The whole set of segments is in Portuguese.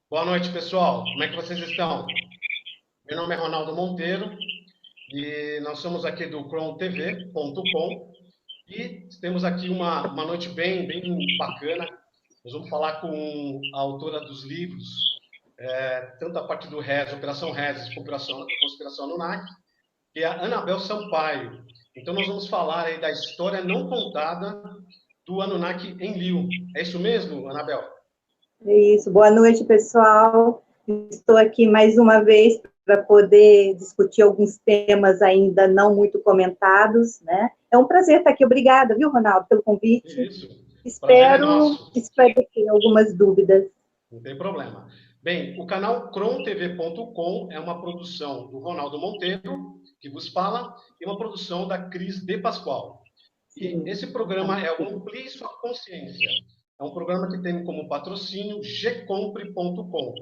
Boa noite, pessoal. Como é que vocês estão? Meu nome é Ronaldo Monteiro e nós somos aqui do crontv.com e temos aqui uma noite bem bacana. Nós vamos falar com a autora dos livros, tanto a parte do RES, Operação RES, Conspiração Anunnaki, que é a Anabel Sampaio. Então, nós vamos falar aí da história não contada do Anunnaki em Liu. É isso mesmo, Anabel? É isso. Boa noite, pessoal. Estou aqui mais uma vez para poder discutir alguns temas ainda não muito comentados, né? É um prazer estar aqui. Obrigada, viu, Ronaldo, pelo convite. Isso. Prazer é Espero nosso. esclarecer algumas dúvidas. Não tem problema. Bem, o canal crontv.com é uma produção do Ronaldo Monteiro, que vos fala, e uma produção da Cris de Pascoal. E Sim, esse programa é o sim. Amplie Sua Consciência. É um programa que tem como patrocínio gcompre.com,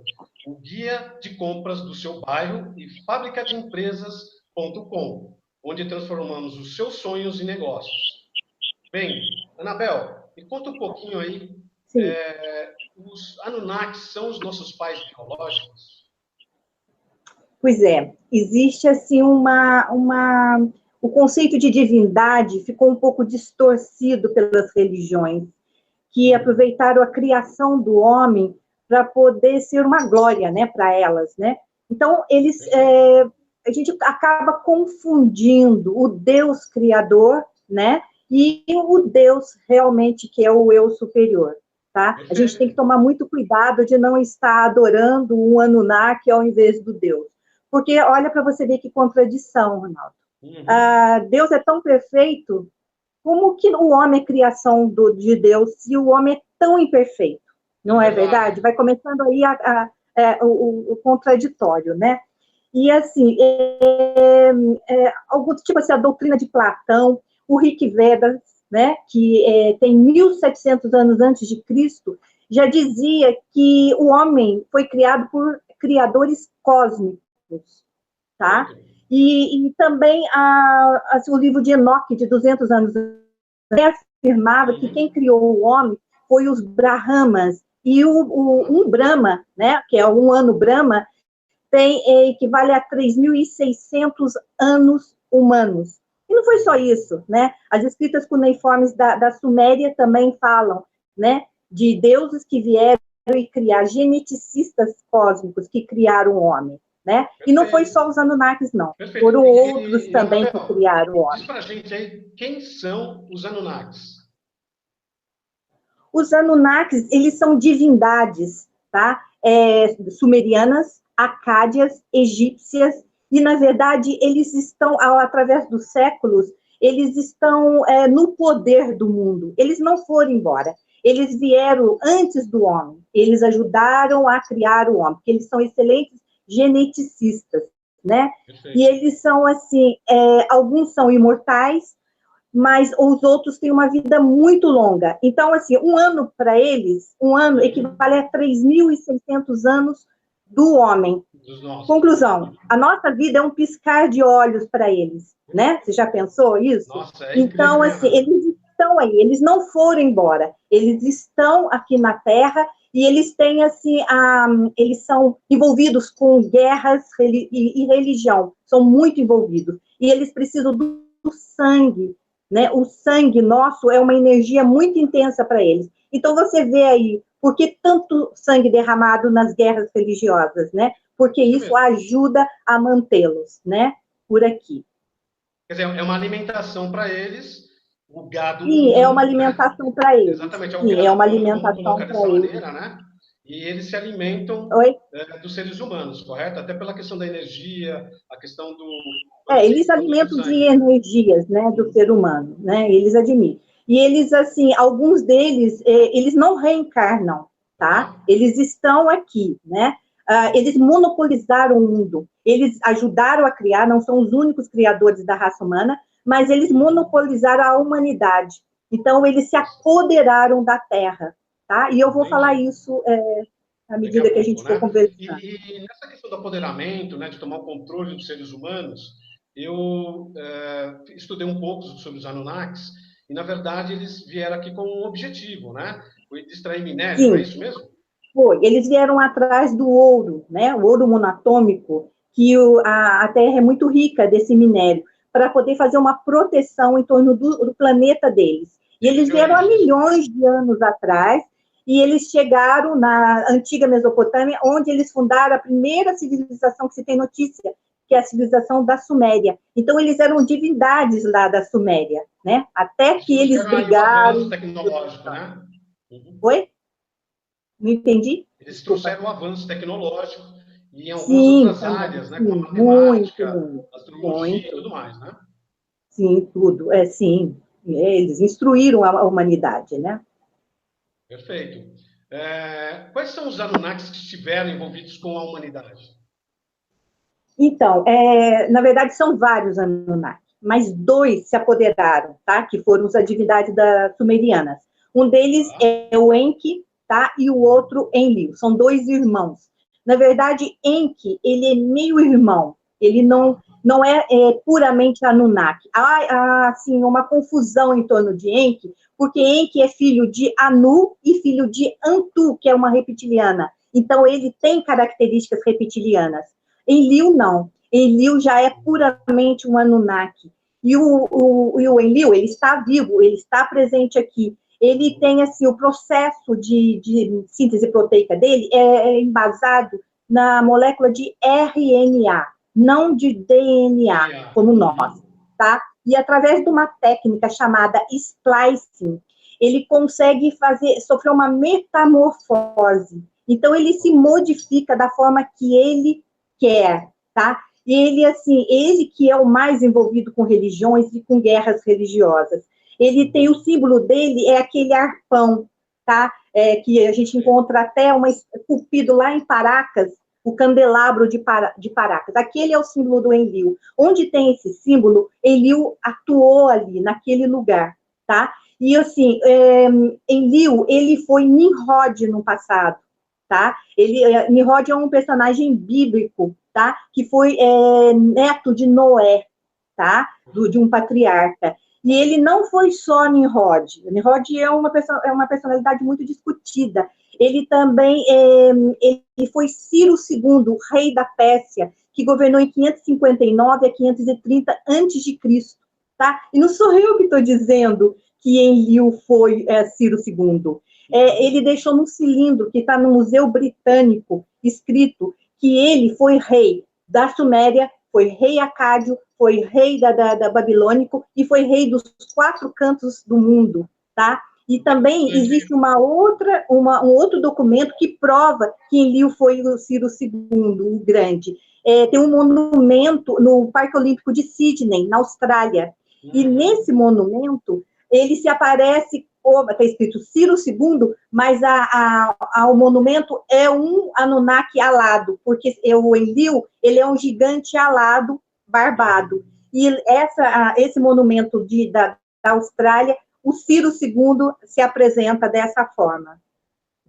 o guia de compras do seu bairro, e fabricadeempresas.com, onde transformamos os seus sonhos em negócios. Bem, Anabel, me conta um pouquinho aí. Sim. Os Anunnakis são os nossos pais biológicos? Pois é, existe assim o conceito de divindade ficou um pouco distorcido pelas religiões, que aproveitaram a criação do homem para poder ser uma glória, né, para elas, né? Então a gente acaba confundindo o Deus criador, né, e o Deus realmente que é o eu superior, tá? A gente tem que Perfeito. tomar muito cuidado de não estar adorando um Anunnaki ao invés do Deus, porque olha para você ver que contradição, Ronaldo. Uhum. Deus é tão perfeito, como que o homem é criação de Deus se o homem é tão imperfeito? É Não é verdade. verdade? Vai começando aí o contraditório, né? E assim, algum tipo assim, a doutrina de Platão, o Rig Veda, né, que tem 1.700 anos antes de Cristo, já dizia que o homem foi criado por criadores cósmicos, tá? Perfeito. E também assim, o livro de Enoque, de 200 anos, afirmava que quem Uhum. criou o homem foi os Brahmas, e um Brahma, né, que é um ano Brahma, equivale a 3.600 anos humanos. E não foi só isso, né? As escritas cuneiformes da Suméria também falam, né, de deuses que vieram e criar geneticistas cósmicos que criaram o homem, né? E não foi Perfeito. só os Anunnakis, não. Perfeito. Foram outros também que Anabel, criaram o diz homem. pra gente aí quem são os Anunnakis. Os Anunnakis, eles são divindades, tá? Sumerianas, acádias, egípcias, e, na verdade, eles estão, através dos séculos, eles estão no poder do mundo. Eles não foram embora. Eles vieram antes do homem. Eles ajudaram a criar o homem, porque eles são excelentes geneticistas, né? E Perfeito. eles são, assim, alguns são imortais, mas os outros têm uma vida muito longa. Então, assim, um ano para eles, um ano Uhum. equivale a 3.600 anos do homem. Dos nossos. Conclusão, a nossa vida é um piscar de olhos para eles, né? Você já pensou isso? Nossa, é incrível, Então, hein, assim, Ana? eles estão aí, eles não foram embora, eles estão aqui na Terra e eles têm, assim, eles são envolvidos com guerras e religião, são muito envolvidos, e eles precisam do sangue, né? O sangue nosso é uma energia muito intensa para eles. Então, você vê aí, por que tanto sangue derramado nas guerras religiosas, né? Porque Isso isso mesmo. ajuda a mantê-los, né? Por aqui. Quer dizer, é uma alimentação para eles, o gado Sim, é uma humano, né? alimentação para eles. Exatamente, é o Sim, é gado uma humano, vamos alimentação colocar para dessa eles. maneira, né? E eles se alimentam Oi? dos seres humanos, correto? Até pela questão da energia, a questão do Eles fluxo de alimentam de sangue, né? energias, né, do Uhum. ser humano, né? Eles admitem. E eles, assim, alguns deles, eles não reencarnam, tá? Tá? Eles estão aqui, né? Eles monopolizaram o mundo. Eles ajudaram a criar, não são os únicos criadores da raça humana, mas eles Uhum. monopolizaram a humanidade. Então, eles se apoderaram da Terra, tá? E eu vou falar Entendi. isso à Daqui a medida que a pouco, gente for né? conversando. E nessa questão do apoderamento, né, de tomar o controle dos seres humanos, eu estudei um pouco sobre os Anunnakis e, na verdade, eles vieram aqui com um objetivo, né? Foi de extrair minério, não é Sim, isso mesmo? Eles vieram atrás do ouro, né? O ouro monatômico, que a Terra é muito rica desse minério, para poder fazer uma proteção em torno do planeta deles. E eles vieram há milhões de anos atrás, e eles chegaram na antiga Mesopotâmia, onde eles fundaram a primeira civilização que se tem notícia, que é a civilização da Suméria. Então, eles eram divindades lá da Suméria, né? Até que eles brigaram... Um avanço tecnológico, né? Oi? Não entendi? Eles trouxeram um avanço tecnológico e em algumas Sim, outras áreas, né? Como a muito, matemática, astrologia e tudo mais, né? Sim, tudo. Sim. Eles instruíram a humanidade, né? Perfeito. Quais são os Anunnakis que estiveram envolvidos com a humanidade? Então, na verdade, são vários Anunnaki, mas dois se apoderaram, tá? Que foram as divindades sumerianas. Um deles é o Enki, tá? E o outro Enlil. São dois irmãos. Na verdade, Enki, ele é meio irmão. Ele não é puramente Anunnaki. Há, assim, uma confusão em torno de Enki, porque Enki é filho de Anu e filho de Antu, que é uma reptiliana. Então, ele tem características reptilianas. Enlil, não. Enlil já é puramente um Anunnaki. E o Enlil, ele está vivo, ele está presente aqui. Ele tem, assim, o processo de síntese proteica dele é embasado na molécula de RNA, não de DNA, como nós, tá? E através de uma técnica chamada splicing, ele consegue sofrer uma metamorfose. Então, ele se modifica da forma que ele quer, tá? E ele, assim, ele que é o mais envolvido com religiões e com guerras religiosas. Ele tem o símbolo dele, é aquele arpão, tá? Que a gente encontra até esculpido lá em Paracas, o candelabro de Paracas. Aquele é o símbolo do Enlil. Onde tem esse símbolo, Enlil atuou ali, naquele lugar, tá? E, assim, Enlil, ele foi Nimrod no passado, tá? Nimrod é um personagem bíblico, tá? Que foi neto de Noé, tá? De um patriarca. E ele não foi só Nimrod. Nimrod é uma personalidade muito discutida. Ele também ele foi Ciro II, rei da Pérsia, que governou em 559 a 530 a.C., tá? E não sou eu que estou dizendo que Enlil foi Ciro II. Ele deixou num cilindro que está no Museu Britânico, escrito que ele foi rei da Suméria, foi rei acádio, foi rei da Babilônico e foi rei dos 4 cantos do mundo, tá? E também existe um outro documento que prova que Enlil foi o Ciro II, o Grande. Tem um monumento no Parque Olímpico de Sydney, na Austrália. E nesse monumento, ele se aparece, está escrito Ciro II, mas o monumento é um Anunnaki alado, porque o Enlil, ele é um gigante alado, barbado. E esse monumento da Austrália, o Ciro II se apresenta dessa forma.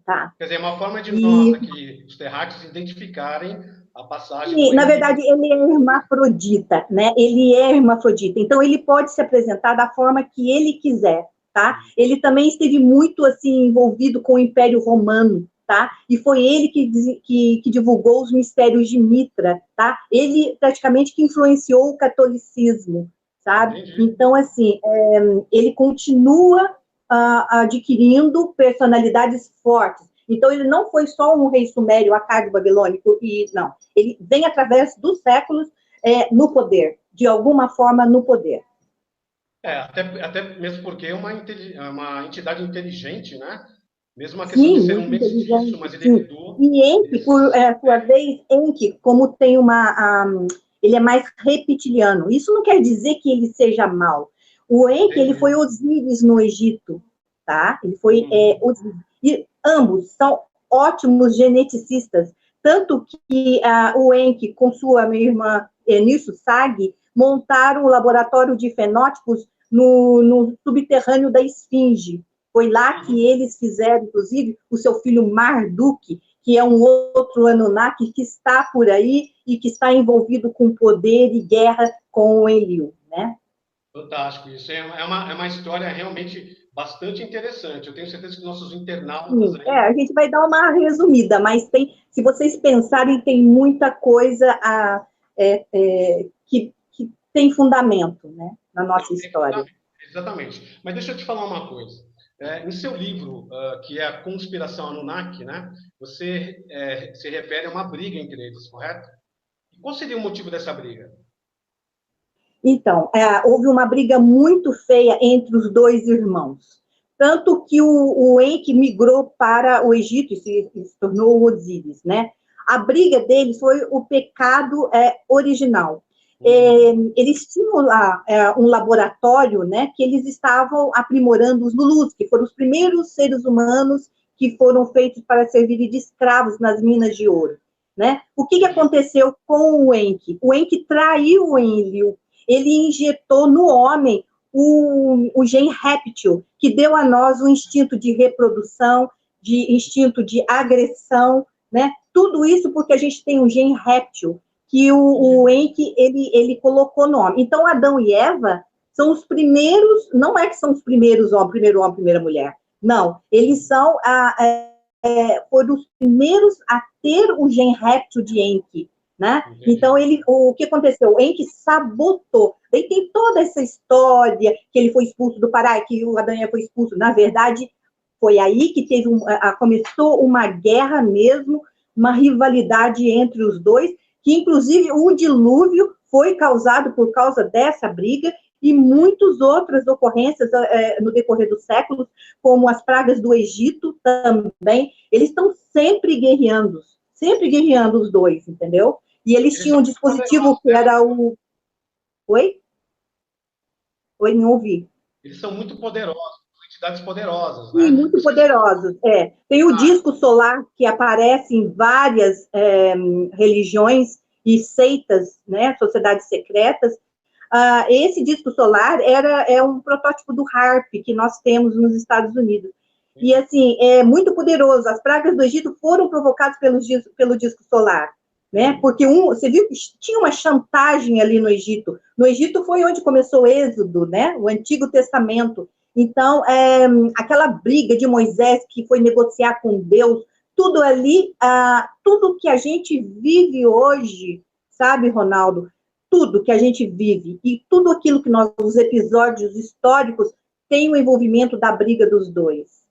Tá? Quer dizer, é uma forma de nós aqui, os terráqueos, identificarem a passagem. Sim, na verdade, ele é hermafrodita, né? Ele é hermafrodita. Então, ele pode se apresentar da forma que ele quiser, tá? Ele também esteve muito, assim, envolvido com o Império Romano, tá? E foi ele que divulgou os mistérios de Mitra, tá? Ele, praticamente, que influenciou o catolicismo, sabe? Entendi. Então, assim, ele continua adquirindo personalidades fortes. Então, ele não foi só um rei sumério, acádio, babilônico, não. Ele vem através dos séculos no poder, de alguma forma no poder. Até mesmo porque é uma entidade inteligente, né? Mesmo a questão de ser um mestiço, mas ele herdou... E Enki, por sua vez, Enki, como tem ele é mais reptiliano. Isso não quer dizer que ele seja mau. O Enki, ele foi Osíris no Egito, tá? Ele foi Osíris. E ambos são ótimos geneticistas, tanto que o Enki, com sua irmã Nisso-Sag, montaram o laboratório de fenótipos no subterrâneo da Esfinge. Foi lá que eles fizeram, inclusive, o seu filho Marduk, que é um outro Anunnaki que está por aí e que está envolvido com poder e guerra com o Enlil, né? Fantástico, isso é uma história realmente bastante interessante. Eu tenho certeza que nossos internautas Sim, aí... a gente vai dar uma resumida, mas tem, se vocês pensarem, tem muita coisa que tem fundamento, né, na nossa história. Exatamente. Mas deixa eu te falar uma coisa. Em seu livro, que é A Conspiração Anunnaki, né, você se refere a uma briga entre eles, correto? E qual seria o motivo dessa briga? Então, houve uma briga muito feia entre os dois irmãos. Tanto que o Enki migrou para o Egito e se tornou o Osíris, né? A briga deles foi o pecado original. Eles tinham lá um laboratório, né, que eles estavam aprimorando os Lulus, que foram os primeiros seres humanos que foram feitos para servirem de escravos nas minas de ouro, né? O que aconteceu com o Enki? O Enki traiu o Enlil. Ele injetou no homem o gene réptil, que deu a nós o instinto de reprodução, de instinto de agressão, né? Tudo isso porque a gente tem um gene réptil, que o Enki, ele colocou no homem. Então, Adão e Eva são os primeiros, não é que são os primeiros homens, primeiro homem, primeira mulher, não, eles são, foram os primeiros a ter o gene réptil de Enki, né? Então, o que aconteceu? O Enki sabotou. Daí tem toda essa história que ele foi expulso do Pará, que o Adão e Eva foi expulso. Na verdade, foi aí que teve começou uma guerra mesmo, uma rivalidade entre os dois, que inclusive o dilúvio foi causado por causa dessa briga e muitas outras ocorrências no decorrer dos séculos, como as pragas do Egito também. Eles estão sempre guerreando os dois, entendeu? E eles tinham um dispositivo que era o... Oi? Oi, não ouvi. Eles são muito poderosos, entidades poderosas, né? Sim, muito poderosos, Tem o disco solar, que aparece em várias religiões e seitas, né, sociedades secretas. Esse disco solar é um protótipo do HAARP, que nós temos nos Estados Unidos. E, assim, é muito poderoso. As pragas do Egito foram provocadas pelo disco solar, né? Porque você viu que tinha uma chantagem ali no Egito. No Egito foi onde começou o Êxodo, né? O Antigo Testamento. Então, aquela briga de Moisés que foi negociar com Deus, tudo ali, tudo que a gente vive hoje, sabe, Ronaldo? Tudo que a gente vive e tudo aquilo que os episódios históricos, tem o envolvimento da briga dos dois.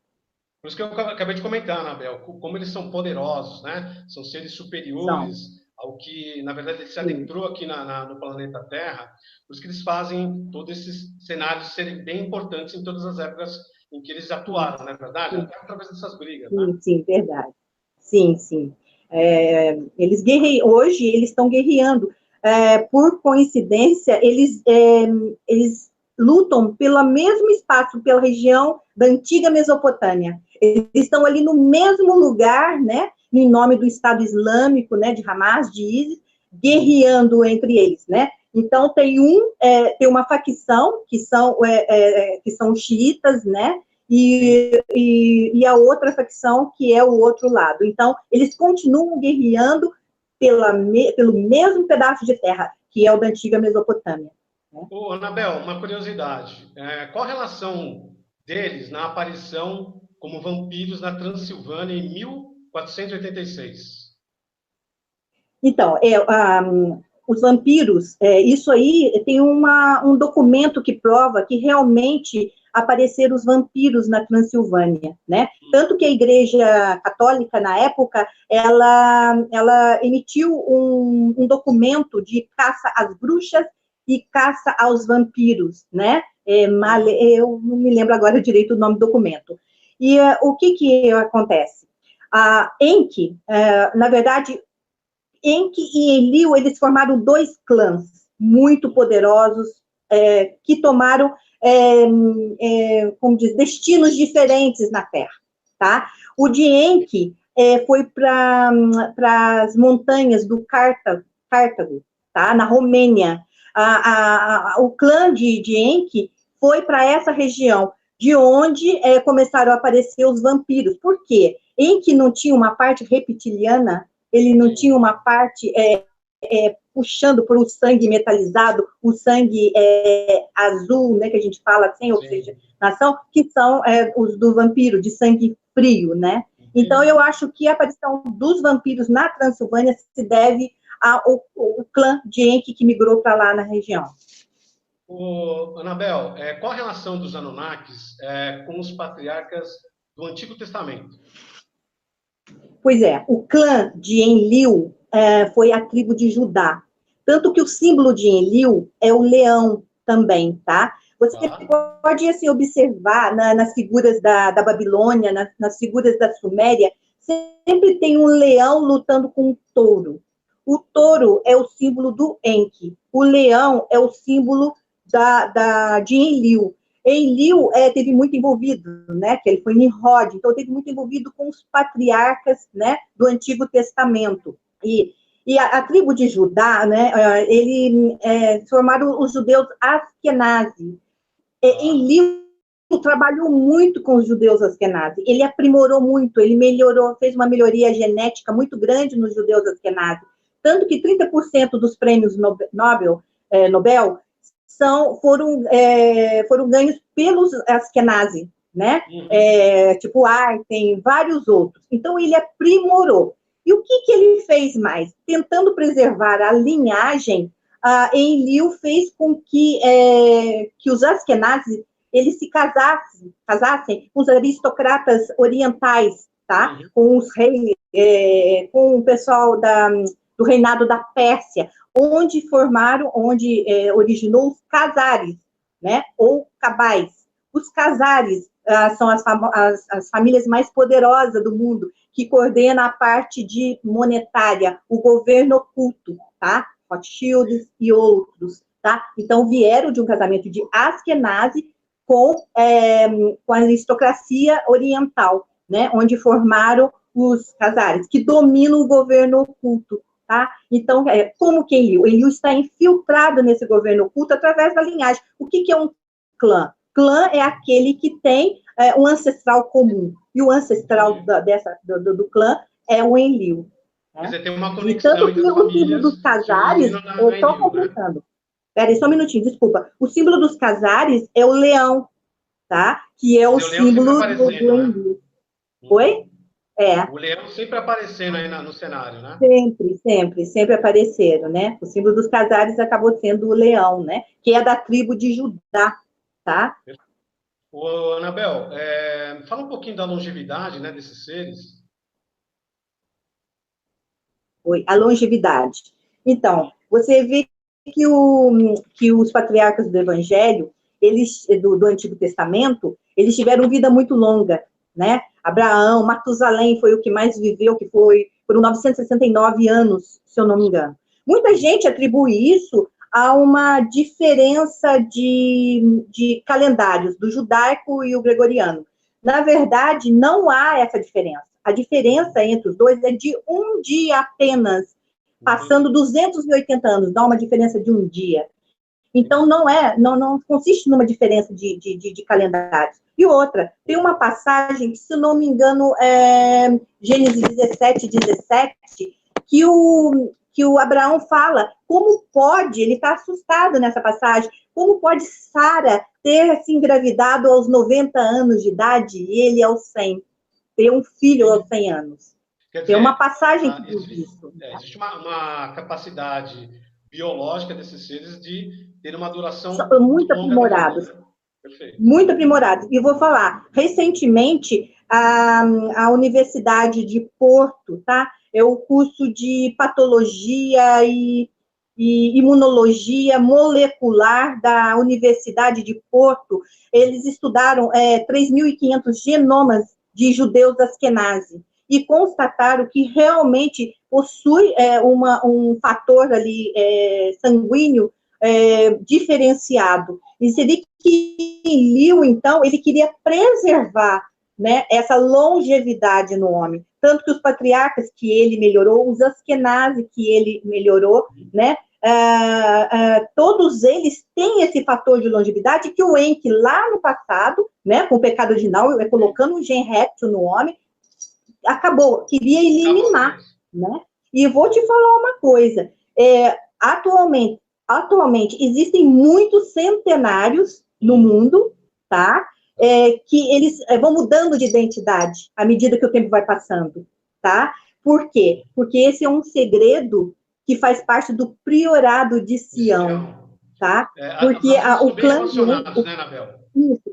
Por isso que eu acabei de comentar, Anabel, como eles são poderosos, né? São seres superiores ao que, na verdade, ele se adentrou aqui no planeta Terra. Por isso que eles fazem todos esses cenários serem bem importantes em todas as épocas em que eles atuaram, não é verdade? Até através dessas brigas, né? Sim, verdade. Sim. Hoje eles estão guerreando. Por coincidência, eles lutam pelo mesmo espaço, pela região da antiga Mesopotâmia. Eles estão ali no mesmo lugar, né, em nome do Estado Islâmico, né, de Hamas, de ISIS, guerreando entre eles, né? Então, tem uma facção, que são os xiitas, né, e a outra facção, que é o outro lado. Então, eles continuam guerreando pelo mesmo pedaço de terra, que é o da antiga Mesopotâmia. Ô, Anabel, uma curiosidade. Qual a relação deles na aparição como vampiros na Transilvânia em 1486? Então, os vampiros, isso aí tem um documento que prova que realmente apareceram os vampiros na Transilvânia, né? Tanto que a Igreja Católica, na época, ela emitiu um documento de caça às bruxas e caça aos vampiros, né? Eu não me lembro agora direito o nome do documento. E o que acontece? Enki, na verdade, Enki e Enlil, eles formaram dois clãs muito poderosos, que tomaram, como diz, destinos diferentes na Terra, tá? O de Enki foi para as montanhas do Cartago, tá? Na Romênia. O clã de Enki foi para essa região, de onde começaram a aparecer os vampiros. Por quê? Enki não tinha uma parte reptiliana, ele não tinha uma parte puxando para o sangue metalizado, o sangue azul, né, que a gente fala sem oxigenação, que são os do vampiro, de sangue frio, né? Então, eu acho que a aparição dos vampiros na Transilvânia se deve ao clã de Enki que migrou para lá na região. Anabel, qual a relação dos Anunnakis com os patriarcas do Antigo Testamento? Pois é, o clã de Enlil foi a tribo de Judá. Tanto que o símbolo de Enlil é o leão também, tá? Você pode, assim, observar nas figuras da Babilônia, nas figuras da Suméria, sempre tem um leão lutando com um touro. O touro é o símbolo do Enki. O leão é o símbolo de Enlil. Enlil teve muito envolvido, né? Que ele foi Nimrod, então teve muito envolvido com os patriarcas, né? Do Antigo Testamento. E a tribo de Judá, né? Formaram os judeus Askenazi. Enlil trabalhou muito com os judeus Askenazi. Ele aprimorou muito, ele melhorou, fez uma melhoria genética muito grande nos judeus Askenazi. Tanto que 30% dos prêmios Nobel foram ganhos pelos Askenazi, né? Tipo Einstein, vários outros. Então, ele aprimorou. E o que ele fez mais? Tentando preservar a linhagem, Enlil fez com que os Askenazi eles se casassem com os aristocratas orientais, tá? Com os reis, com o pessoal do reinado da Pérsia, onde originou os Khazaris, né? Ou Cabais. Os Khazaris são as famílias mais poderosas do mundo, que coordena a parte monetária, o governo oculto, tá? Rothschilds e outros, tá? Então, vieram de um casamento de Askenazi com a aristocracia oriental, né? Onde formaram os Khazaris, que dominam o governo oculto, tá? Então, como que Enlil? Enlil está infiltrado nesse governo oculto através da linhagem. O que é um clã? Clã é aquele que tem um ancestral comum. E o ancestral do clã é o Enlil. Né? Você tem uma conexão e tanto que o símbolo dos Khazaris, eu estou completando. Peraí, só um minutinho, desculpa. O símbolo dos Khazaris é o leão, tá? Que é o símbolo do Enlil. Né? Oi? O leão sempre aparecendo aí no cenário, né? Sempre apareceram, né? O símbolo dos Khazaris acabou sendo o leão, né? Que é da tribo de Judá, tá? Anabel, fala um pouquinho da longevidade, né, desses seres. A longevidade. Então, você vê que os patriarcas do Evangelho, do Antigo Testamento, eles tiveram vida muito longa, né? Abraão, Matusalém foi o que mais viveu, que foram 969 anos, se eu não me engano. Muita gente atribui isso a uma diferença de calendários, do judaico e o gregoriano. Na verdade, não há essa diferença. A diferença entre os dois é de um dia apenas, passando 280 anos, dá uma diferença de um dia. Então, não consiste numa diferença de calendários. E outra, tem uma passagem que, se não me engano, Gênesis 17, que o Abraão fala, como pode, ele está assustado nessa passagem, como pode Sara ter se engravidado aos 90 anos de idade e ele aos 100, ter um filho aos 100 anos. Tem uma passagem que diz isso. Existe uma capacidade biológica desses seres de ter uma duração muito aprimorados. Perfeito. Muito aprimorados. E vou falar, recentemente, a Universidade de Porto, tá? É o curso de patologia e imunologia molecular da Universidade de Porto. Eles estudaram 3.500 genomas de judeus Askenazi e constataram que realmente possui um fator ali sanguíneo diferenciado. E se vê que Enlil, então, ele queria preservar, né, essa longevidade no homem. Tanto que os patriarcas que ele melhorou, os Askenazi que ele melhorou, né, todos eles têm esse fator de longevidade que o Enki, lá no passado, né, com o pecado original, colocando um gene réptil no homem, queria eliminar, né? E vou te falar uma coisa, atualmente existem muitos centenários no mundo, tá? Que eles vão mudando de identidade à medida que o tempo vai passando, tá? Por quê? Porque esse é um segredo que faz parte do priorado de Sião, tá? Porque As duas o estão bem clã, relacionadas, né, Anabel?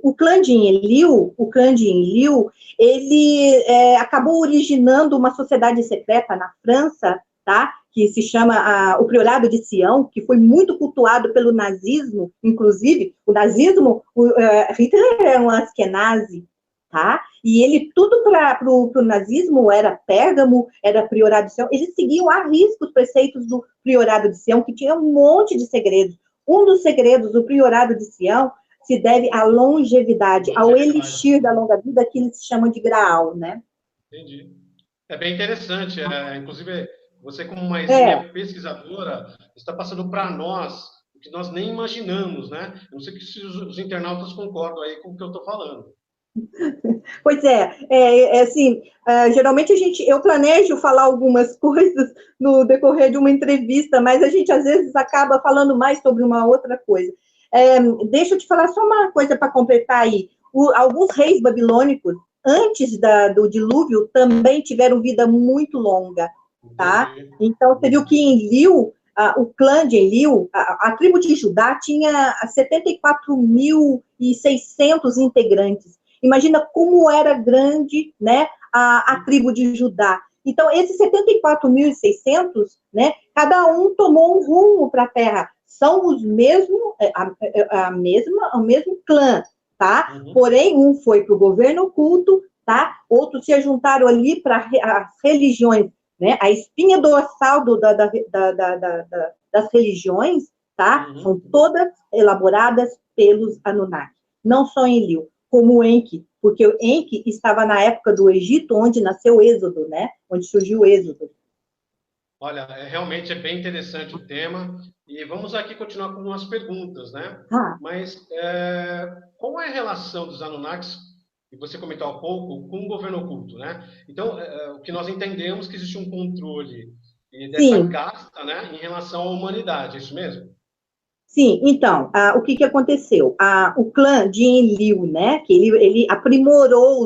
o clã de Enlil, ele acabou originando uma sociedade secreta na França, tá? Que se chama o Priorado de Sião, que foi muito cultuado pelo nazismo, inclusive, o nazismo, Hitler era um askenazi, tá? E ele, tudo para o nazismo era Pérgamo, era Priorado de Sião, eles seguiam à risca os preceitos do Priorado de Sião, que tinha um monte de segredos. Um dos segredos do Priorado de Sião se deve à longevidade, ao elixir da longa vida, que eles chamam de Graal, né? Entendi. É bem interessante. Inclusive, você, como uma exímia pesquisadora, está passando para nós o que nós nem imaginamos, né? Eu não sei se os internautas concordam aí com o que eu estou falando. Pois assim, geralmente eu planejo falar algumas coisas no decorrer de uma entrevista, mas a gente às vezes acaba falando mais sobre uma outra coisa. Deixa eu te falar só uma coisa para completar aí. Alguns reis babilônicos, antes do dilúvio, também tiveram vida muito longa, tá? Então, você viu que em Enlil, o clã de Enlil, a tribo de Judá tinha 74.600 integrantes. Imagina como era grande, né, a tribo de Judá. Então, esses 74.600, né, cada um tomou um rumo para a terra. São os mesmos, o mesmo clã, tá? Uhum. Porém, um foi para o governo oculto, tá? Outros se juntaram ali para as religiões, né? A espinha dorsal das religiões, tá? Uhum. São todas elaboradas pelos Anunnaki. Não só em Enlil, como o Enki, porque o Enki estava na época do Egito, onde nasceu o Êxodo, né? Onde surgiu o Êxodo. Olha, realmente é bem interessante o tema, e vamos aqui continuar com umas perguntas, né? Mas qual é a relação dos Anunnakis, que você comentou há pouco, com o governo oculto, né? Então, o que nós entendemos que existe um controle dessa casta, né, em relação à humanidade, é isso mesmo? Sim, então, o que aconteceu? O clã de Enlil, né, que ele aprimorou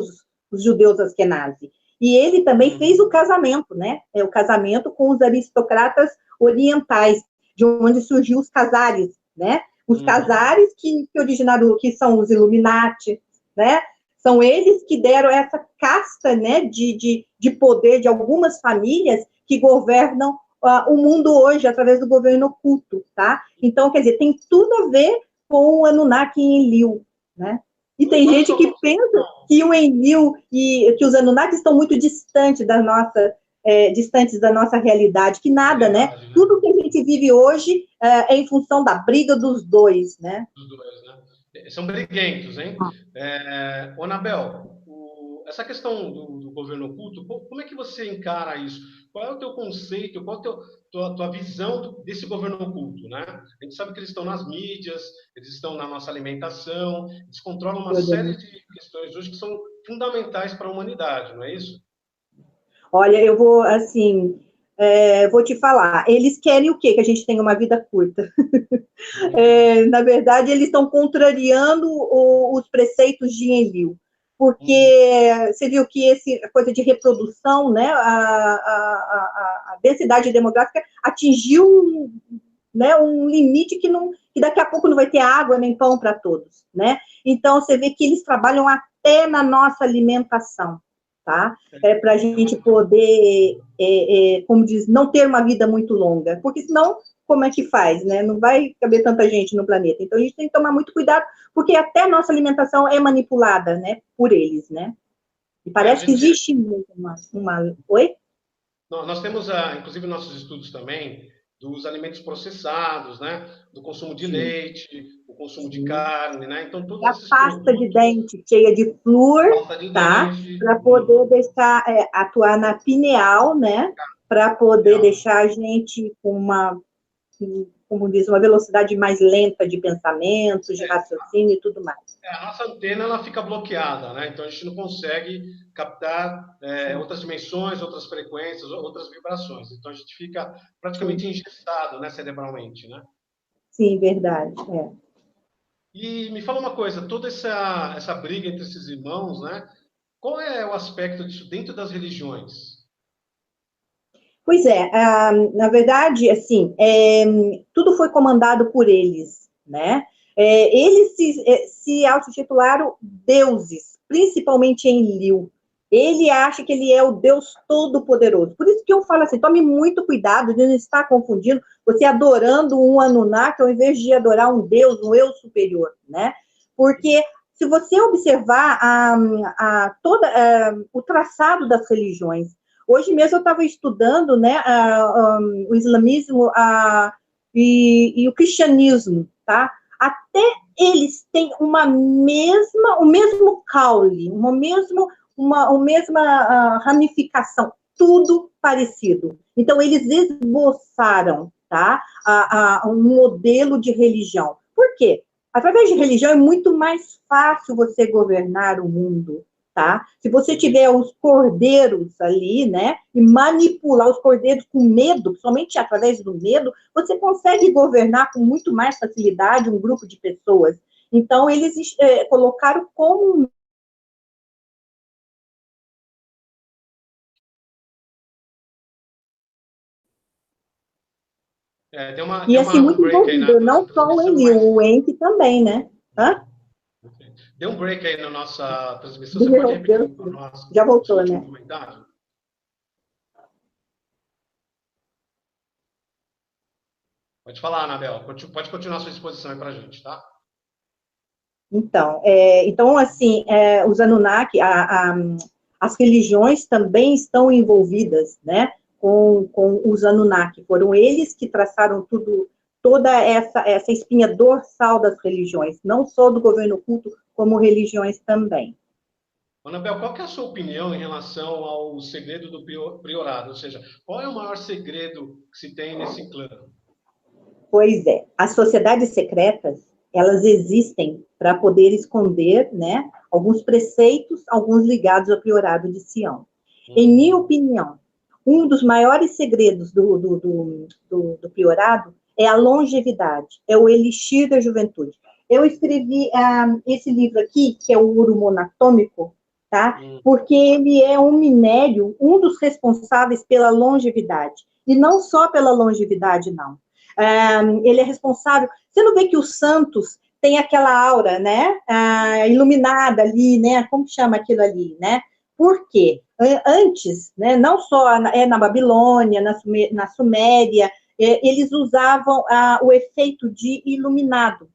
os judeus askenazi, e ele também fez o casamento, né, o casamento com os aristocratas orientais, de onde surgiu os Khazaris, né, os Khazaris que originaram, que são os Illuminati, né, são eles que deram essa casta, né, de poder de algumas famílias que governam o mundo hoje através do governo oculto, tá? Então, quer dizer, tem tudo a ver com o Anunnaki em Enlil, né? E tem gente que pensa que o Enlil e que os Anunnaki estão muito distantes da nossa realidade, que nada, né? Tudo que a gente vive hoje é em função da briga dos dois, né? Dos dois, né? São briguentos, hein? Anabel, essa questão do governo oculto, como é que você encara isso? Qual é o teu conceito, qual é a tua visão desse governo oculto, né? A gente sabe que eles estão nas mídias, eles estão na nossa alimentação, eles controlam uma série de questões hoje que são fundamentais para a humanidade, não é isso? Olha, eu vou, assim, vou te falar, eles querem o quê? Que a gente tenha uma vida curta. Na verdade, eles estão contrariando os preceitos de Enlil, porque você viu que a coisa de reprodução, né, a densidade demográfica atingiu um limite que daqui a pouco não vai ter água nem pão para todos, né? Então, você vê que eles trabalham até na nossa alimentação, tá? Para a gente poder, como diz, não ter uma vida muito longa, porque senão, como é que faz, né? Não vai caber tanta gente no planeta. Então, a gente tem que tomar muito cuidado, porque até a nossa alimentação é manipulada, né, por eles, né? E parece que existe uma... Oi? Nós temos, inclusive, nossos estudos também dos alimentos processados, né? Do consumo de leite, o consumo de carne, né? Então, todos esses pasta de dente cheia de flúor, tá? Para poder deixar, atuar na pineal, né? Para poder deixar a gente com como diz, uma velocidade mais lenta de pensamentos, de raciocínio e tudo mais. A nossa antena ela fica bloqueada, né? Então a gente não consegue captar outras dimensões, outras frequências, outras vibrações. Então a gente fica praticamente engessado, né, cerebralmente, né? Sim, verdade. E me fala uma coisa, toda essa briga entre esses irmãos, né? Qual é o aspecto disso dentro das religiões? Pois é, na verdade, assim, tudo foi comandado por eles, né? Eles se autotitularam deuses, principalmente em Enlil. Ele acha que ele é o Deus Todo-Poderoso. Por isso que eu falo assim, tome muito cuidado de não estar confundindo você adorando um Anunnaki ao invés de adorar um Deus, um eu superior, né? Porque se você observar o traçado das religiões, hoje mesmo eu estava estudando, né, o islamismo e o cristianismo, tá? Até eles têm o mesmo caule, uma mesma ramificação, tudo parecido. Então, eles esboçaram, tá, um modelo de religião. Por quê? Através de religião é muito mais fácil você governar o mundo, tá? Se você tiver os cordeiros ali, né, e manipular os cordeiros com medo, somente através do medo, você consegue governar com muito mais facilidade um grupo de pessoas. Então, eles colocaram como e assim, Um muito break aí envolvido, na não só o transmissão, Enil, mas o Enki também, né? Hã? deu um break aí na nossa transmissão. Você pode Deu, repetir deu, para nós já o seu voltou, último né? comentário? Pode falar, Anabel. Pode continuar a sua exposição aí para a gente, tá? Então assim, os Anunnaki, as religiões também estão envolvidas, né, com os Anunnaki. Foram eles que traçaram toda essa espinha dorsal das religiões, não só do governo oculto, como religiões também. Anabel, qual que é a sua opinião em relação ao segredo do priorado? Ou seja, qual é o maior segredo que se tem nesse clã? Pois é, as sociedades secretas, elas existem para poder esconder, né, alguns preceitos, alguns ligados ao priorado de Sião. Em minha opinião, um dos maiores segredos do priorado é a longevidade, é o elixir da juventude. Eu escrevi esse livro aqui, que é o Ouro Monatômico, tá? Porque ele é um minério, um dos responsáveis pela longevidade. E não só pela longevidade, não. Ele é responsável. Você não vê que os santos têm aquela aura, né? Iluminada ali, né? Como chama aquilo ali, né? Por quê? Antes, né, não só na Babilônia, na Suméria, eles usavam o efeito de iluminado,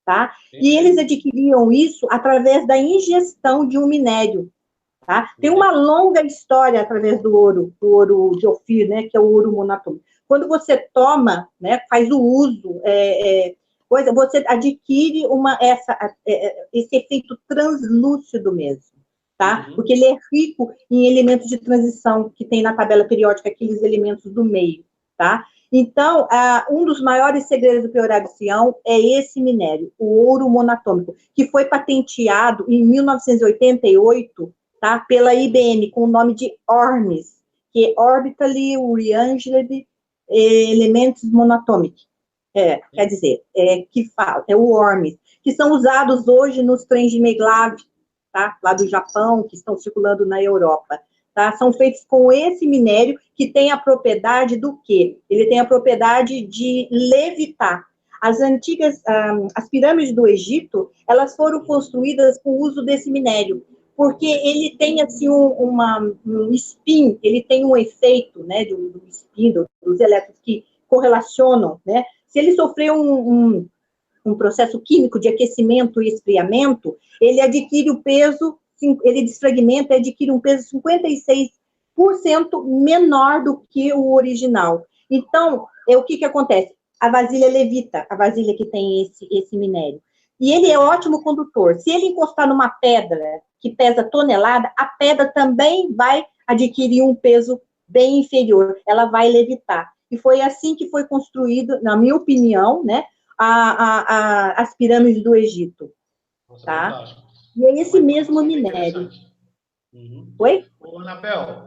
tá? E eles adquiriam isso através da ingestão de um minério, tá? Tem uma longa história através do ouro de Ofir, né, que é o ouro monatômico. Quando você toma, né, faz o uso, você adquire esse efeito translúcido mesmo, tá? Porque ele é rico em elementos de transição que tem na tabela periódica, aqueles elementos do meio, tá? Então, um dos maiores segredos do priorado de Sião é esse minério, o ouro monatômico, que foi patenteado em 1988, tá? Pela IBM, com o nome de ORMS, que é Orbitally Rearranged Elements Monatomic. Quer dizer, é o ORMS, que são usados hoje nos trens de Maglev, tá? Lá do Japão, que estão circulando na Europa. Tá? São feitos com esse minério que tem a propriedade do quê? Ele tem a propriedade de levitar. As pirâmides do Egito, elas foram construídas com o uso desse minério, porque ele tem, assim, um spin, ele tem um efeito, né, do spin, dos elétrons que correlacionam, né? Se ele sofrer um processo químico de aquecimento e esfriamento, ele adquire o peso, ele desfragmenta e adquire um peso 56% menor do que o original. Então, o que acontece? A vasilha levita, a vasilha que tem esse minério. E ele é ótimo condutor. Se ele encostar numa pedra que pesa tonelada, a pedra também vai adquirir um peso bem inferior, ela vai levitar. E foi assim que foi construído, na minha opinião, né, as pirâmides do Egito. Nossa, Tá? fantástico. E é É esse uma mesmo informação bem minério. interessante. Uhum. Oi? Ô, Anabel,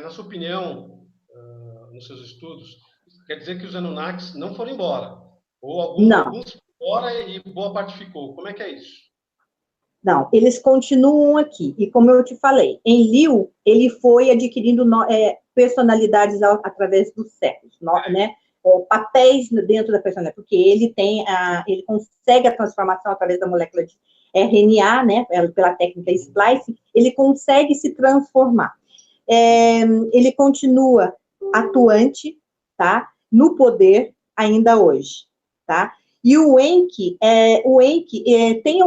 na sua opinião, nos seus estudos, quer dizer que os Anunnakis não foram embora? Ou Não, alguns foram embora e boa parte ficou? Como é que é isso? não, eles continuam aqui. E como eu te falei, em Liu, ele foi adquirindo personalidades através dos séculos, né? Papéis dentro da personalidade, porque ele consegue a transformação através da molécula de RNA, né? Pela técnica splicing, ele consegue se transformar. Ele continua atuante, tá? No poder ainda hoje, tá? E o Enki tem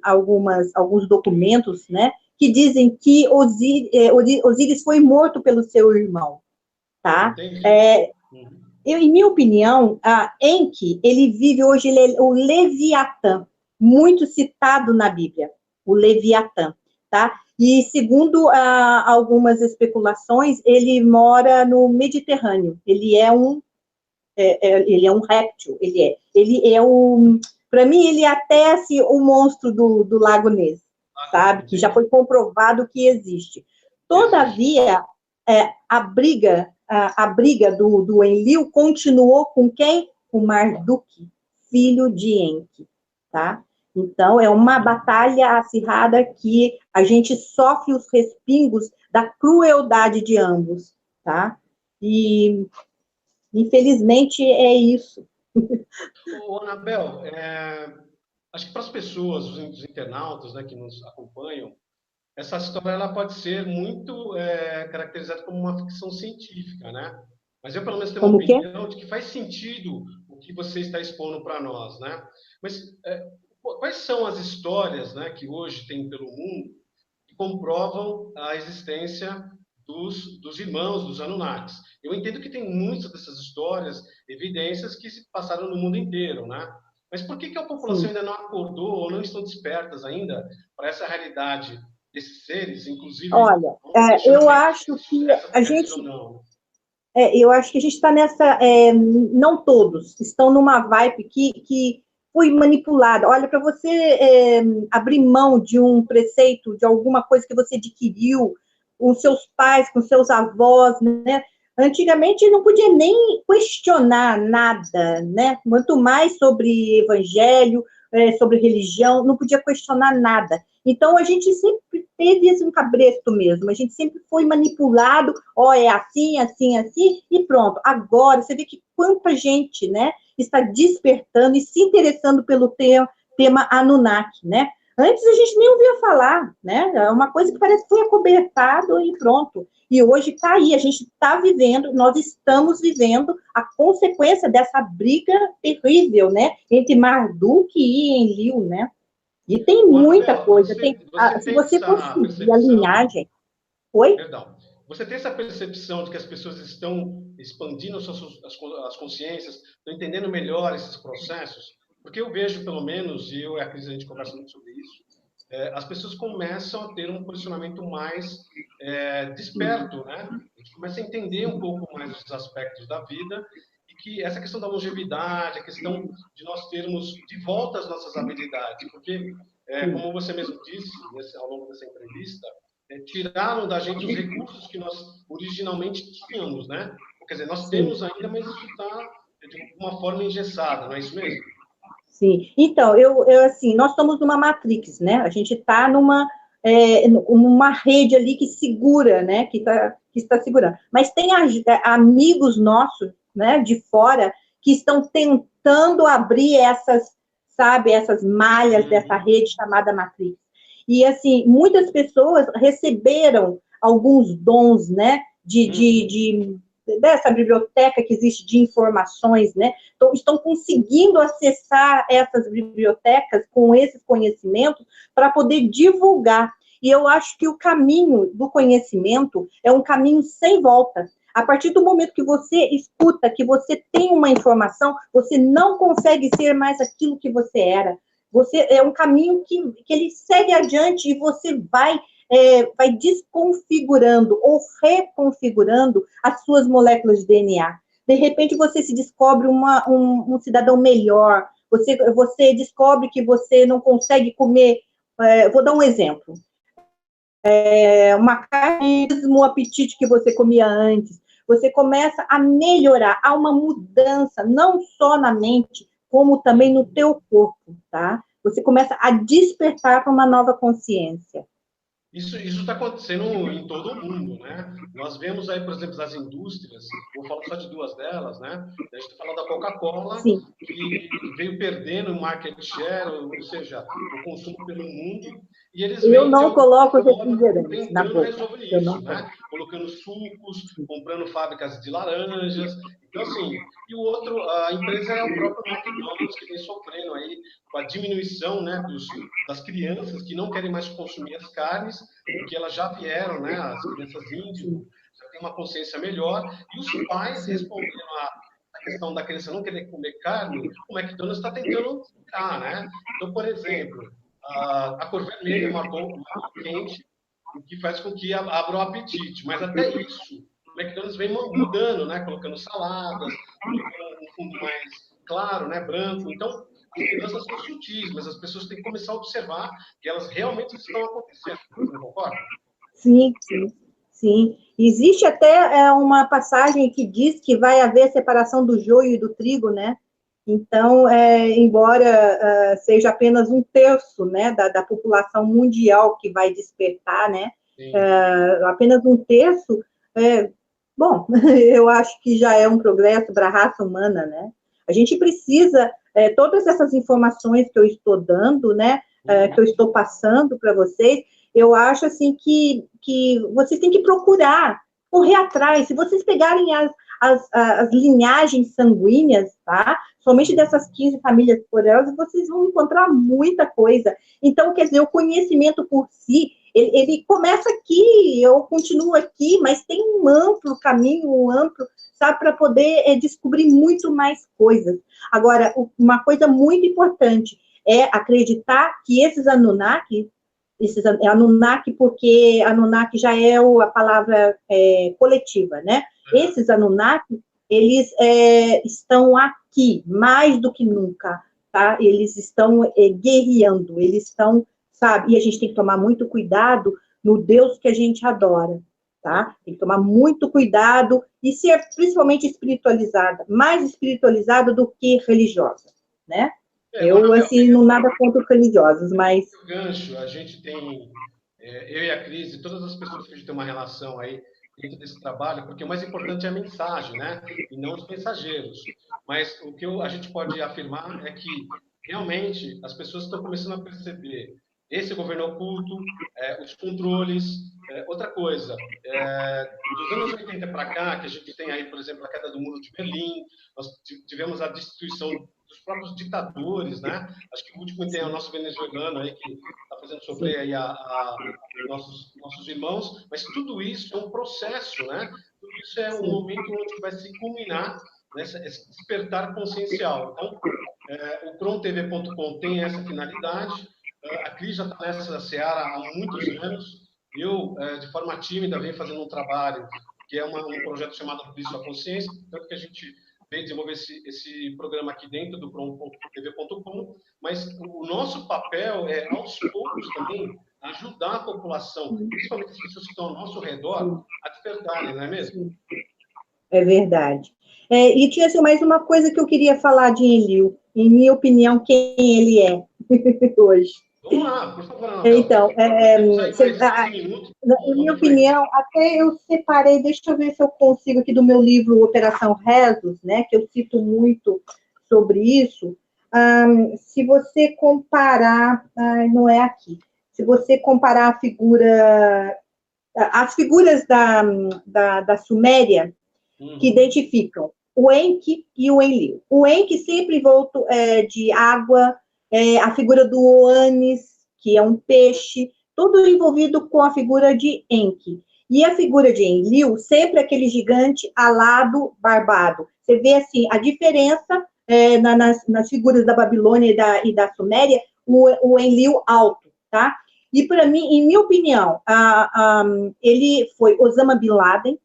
alguns documentos, né, que dizem que Osíris foi morto pelo seu irmão, tá? Em minha opinião, Enki, ele vive hoje, ele é o Leviatã, muito citado na Bíblia, o Leviatã, tá? E segundo algumas especulações, ele mora no Mediterrâneo, ele é um réptil, para mim, ele é até assim, o monstro do Lago Ness, sabe? Que já foi comprovado que existe. Todavia, a briga do Enlil continuou com quem? O Marduk, filho de Enki, tá? Então, é uma batalha acirrada que a gente sofre os respingos da crueldade de ambos, tá? E infelizmente, é isso. Ô, Anabel, acho que para as pessoas, os internautas, né, que nos acompanham, essa história ela pode ser muito caracterizada como uma ficção científica, né? Mas eu, pelo menos, tenho uma Como que? opinião de que faz sentido o que você está expondo para nós, né? Mas quais são as histórias, né, que hoje tem pelo mundo que comprovam a existência dos irmãos, dos Anunnakis? Eu entendo que tem muitas dessas histórias, evidências que se passaram no mundo inteiro, né? Mas por que a população ainda não acordou ou não estão despertas ainda para essa realidade desses seres, inclusive, olha, eu acho que a gente, eu acho que a gente está nessa, não todos estão numa vibe que foi manipulada. Olha, para você abrir mão de um preceito, de alguma coisa que você adquiriu com seus pais, com seus avós, né? Antigamente não podia nem questionar nada, né? Muito mais sobre evangelho, sobre religião, não podia questionar nada. Então, a gente sempre teve esse cabresto mesmo, a gente sempre foi manipulado, é assim, assim, assim, e pronto. Agora, você vê que quanta gente, né, está despertando e se interessando pelo tema Anunnaki, né? Antes a gente nem ouvia falar, né? É uma coisa que parece que foi acobertado e pronto. E hoje está aí, a gente está vivendo, nós estamos vivendo a consequência dessa briga terrível, né? Entre Marduk e Enlil, né? E tem muita coisa. Se tem você essa conseguir a percepção, linhagem. Oi? perdão, você tem essa percepção de que as pessoas estão expandindo as consciências, estão entendendo melhor esses processos? Porque eu vejo, pelo menos, e eu e a Cris, a gente conversa muito sobre isso, as pessoas começam a ter um posicionamento mais desperto, né? A gente começa a entender um pouco mais os aspectos da vida e que essa questão da longevidade, a questão de nós termos de volta as nossas habilidades, porque, como você mesmo disse ao longo dessa entrevista, tiraram da gente os recursos que nós originalmente tínhamos, né? Quer dizer, nós temos ainda, mas isso está de uma forma engessada, não é isso mesmo? Sim. Então, assim, nós estamos numa matrix, né? A gente está numa rede ali que segura, né? Que está segurando. Mas tem amigos nossos, né? De fora que estão tentando abrir essas malhas dessa rede chamada matrix. E, assim, muitas pessoas receberam alguns dons, né? Dessa biblioteca que existe de informações, né? Então, estão conseguindo acessar essas bibliotecas com esses conhecimentos para poder divulgar. E eu acho que o caminho do conhecimento é um caminho sem volta. A partir do momento que você escuta, que você tem uma informação, você não consegue ser mais aquilo que você era. É um caminho que ele segue adiante e você vai vai desconfigurando ou reconfigurando as suas moléculas de DNA. De repente, você se descobre um cidadão melhor, você descobre que você não consegue comer, vou dar um exemplo, uma carne, o apetite que você comia antes, você começa a melhorar, há uma mudança, não só na mente, como também no teu corpo, tá? Você começa a despertar para uma nova consciência. Isso está acontecendo em todo o mundo, né? Nós vemos aí, por exemplo, as indústrias, vou falar só de duas delas, né? A gente fala da Coca-Cola, que veio perdendo o market share, ou seja, o consumo pelo mundo, e eles eu não coloco refrigerante na tentando boca. resolver isso, né? Colocando sucos, comprando fábricas de laranjas. Então, assim, e o outro, a empresa é o próprio McDonald's, que vem sofrendo aí com a diminuição, né, das crianças que não querem mais consumir as carnes, porque elas já vieram, né, as crianças índigo, já têm uma consciência melhor, e os pais respondendo a questão da criança não querer comer carne, o McDonald's está tentando tirar, né? Então, por exemplo, a cor vermelha é uma cor quente, o que faz com que abra o apetite, mas até isso, o McDonald's vem mudando, né, colocando saladas, colocando um fundo mais claro, né, branco, então as mudanças são sutis, mas as pessoas têm que começar a observar que elas realmente estão acontecendo. Você não concorda? Sim, sim, sim. Existe até uma passagem que diz que vai haver separação do joio e do trigo, né? Então, embora seja apenas um terço, né, da população mundial que vai despertar, né? Apenas um terço, bom, eu acho que já é um progresso para a raça humana, né? A gente precisa, todas essas informações que eu estou dando, né, que eu estou passando para vocês, eu acho, assim, que vocês têm que procurar, correr atrás. Se vocês pegarem as linhagens sanguíneas, tá? Somente dessas 15 famílias poderosas, vocês vão encontrar muita coisa. Então, quer dizer, o conhecimento por si, ele começa aqui, eu continuo aqui, mas tem um amplo caminho, sabe, para poder descobrir muito mais coisas. Agora, uma coisa muito importante é acreditar que esses Anunnaki, porque Anunnaki já é a palavra coletiva, né? Esses Anunnaki, eles estão aqui, mais do que nunca, tá? Eles estão guerreando, eles estão, sabe? E a gente tem que tomar muito cuidado no Deus que a gente adora, tá? Tem que tomar muito cuidado e ser principalmente espiritualizada, mais espiritualizada do que religiosa, né? Eu, assim, não nada contra os religiosos, mas... O gancho, a gente tem, eu e a Cris, e todas as pessoas que a gente tem uma relação aí dentro desse trabalho, porque o mais importante é a mensagem, né? E não os mensageiros. Mas o que a gente pode afirmar é que, realmente, as pessoas estão começando a perceber esse governo oculto, os controles. Outra coisa, dos anos 80 para cá, que a gente tem aí, por exemplo, a queda do Muro de Berlim, nós tivemos a destituição dos próprios ditadores, né? Acho que o último tem o nosso venezuelano aí, que está fazendo sofrer aí nossos irmãos, mas tudo isso é um processo, né? Tudo isso é um momento onde vai se culminar nesse despertar consciencial. Então, o crontv.com tem essa finalidade. A Cris já está nessa seara há muitos anos. Eu, de forma tímida, venho fazendo um trabalho que é um projeto chamado Abrir Sua Consciência, tanto que a gente veio desenvolver esse programa aqui dentro do crontv.com, mas o nosso papel é, aos poucos também, ajudar a população, principalmente as pessoas que estão ao nosso redor, a despertarem, não é mesmo? É verdade. E tinha assim, mais uma coisa que eu queria falar de Enlil. Em minha opinião, quem ele é hoje. Vamos lá, por favor, Anabel. Então, na minha opinião, até eu separei, deixa eu ver se eu consigo aqui do meu livro Operação Rezos, né, que eu cito muito sobre isso. Se você comparar, não é aqui, se você comparar as figuras da Suméria, que identificam o Enki e o Enlil. O Enki sempre volta de água, a figura do Oanes, que é um peixe, tudo envolvido com a figura de Enki. E a figura de Enlil, sempre aquele gigante alado, barbado. Você vê, assim, a diferença nas figuras da Babilônia e da Suméria, o Enlil alto, tá? E, para mim, em minha opinião, ele foi Osama Bin Laden,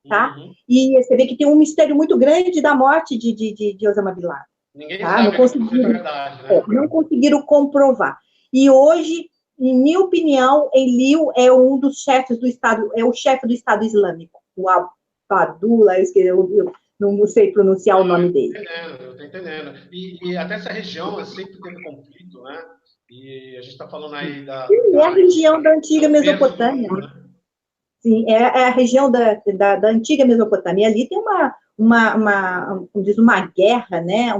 tá? Uhum. E você vê que tem um mistério muito grande da morte de Osama Bin Laden. Ninguém Tá? Não sabe se é conseguiram, verdade, né? não conseguiram comprovar. E hoje, em minha opinião, Enlil é um dos chefes do Estado, é o chefe do Estado Islâmico, o Abdullah, eu não sei pronunciar o Não, nome dele. eu estou entendendo. E até essa região sempre teve conflito, né? E a gente está falando aí Sim, é a região da é antiga um terço do Mesopotâmia. mundo, né? Sim, é a região da antiga Mesopotâmia. Ali tem como diz, uma guerra, né?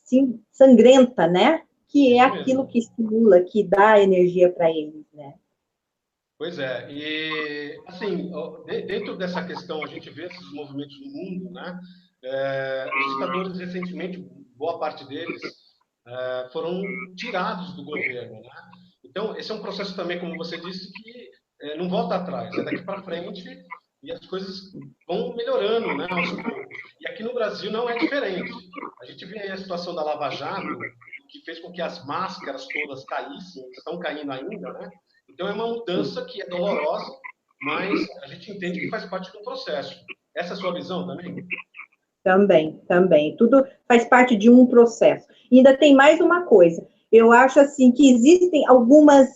Sim, sangrenta, né? Que é Isso aquilo mesmo. que estimula, que dá energia para eles, né? Pois é, e assim, dentro dessa questão, a gente vê esses movimentos no mundo, né? Os ditadores, recentemente, boa parte deles foram tirados do governo, né? Então, esse é um processo também, como você disse, que não volta atrás, é daqui para frente e as coisas vão melhorando, né, aos poucos. E aqui no Brasil não é diferente. A gente vê aí a situação da Lava Jato, que fez com que as máscaras todas caíssem, estão caindo ainda, né? Então, é uma mudança que é dolorosa, mas a gente entende que faz parte do processo. Essa é a sua visão também? Também. Tudo faz parte de um processo. E ainda tem mais uma coisa. Eu acho assim que existem algumas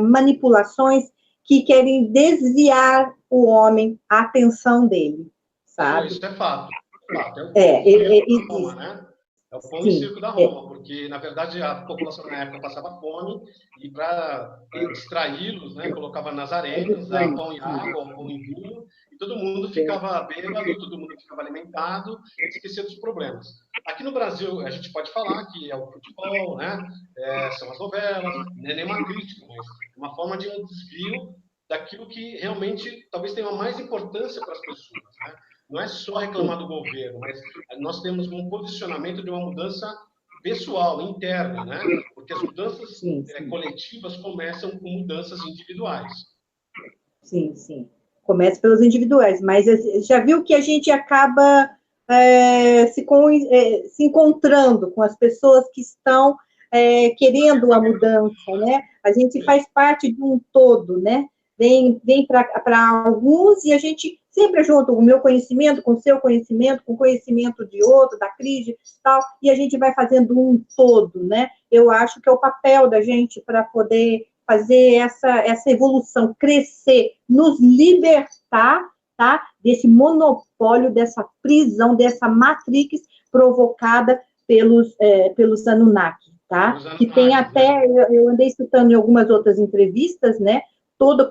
manipulações que querem desviar o homem, a atenção dele, Não, sabe? isso é fato. É fato. É o pão e circo da Roma, Existe. né? É o pão e Sim, circo da Roma, porque, na verdade, a população na época passava fome e, para distraí-los, né, colocava nas é arenas, dava justamente. pão e água, ou pão e vinho, e todo mundo ficava bêbado, todo mundo ficava alimentado, esquecia dos problemas. Aqui no Brasil, a gente pode falar que é o futebol, né? São as novelas, não é nem uma crítica, mas é uma forma de um desvio daquilo que realmente talvez tenha mais importância para as pessoas, né? Não é só reclamar do governo, mas nós temos um posicionamento de uma mudança pessoal, interna, né? Porque as mudanças Sim. coletivas começam com mudanças individuais. Sim. Começa pelos individuais, mas já viu que a gente acaba se encontrando com as pessoas que estão querendo a mudança, né? A gente faz parte de um todo, né? Vem para alguns e a gente sempre junto o meu conhecimento com o seu conhecimento, com o conhecimento de outro, da crise e tal, e a gente vai fazendo um todo, né? Eu acho que é o papel da gente para poder fazer essa evolução, crescer, nos libertar, tá? Desse monopólio, dessa prisão, dessa matrix provocada pelos Anunnaki, tá? Que tem até, eu andei escutando em algumas outras entrevistas, né?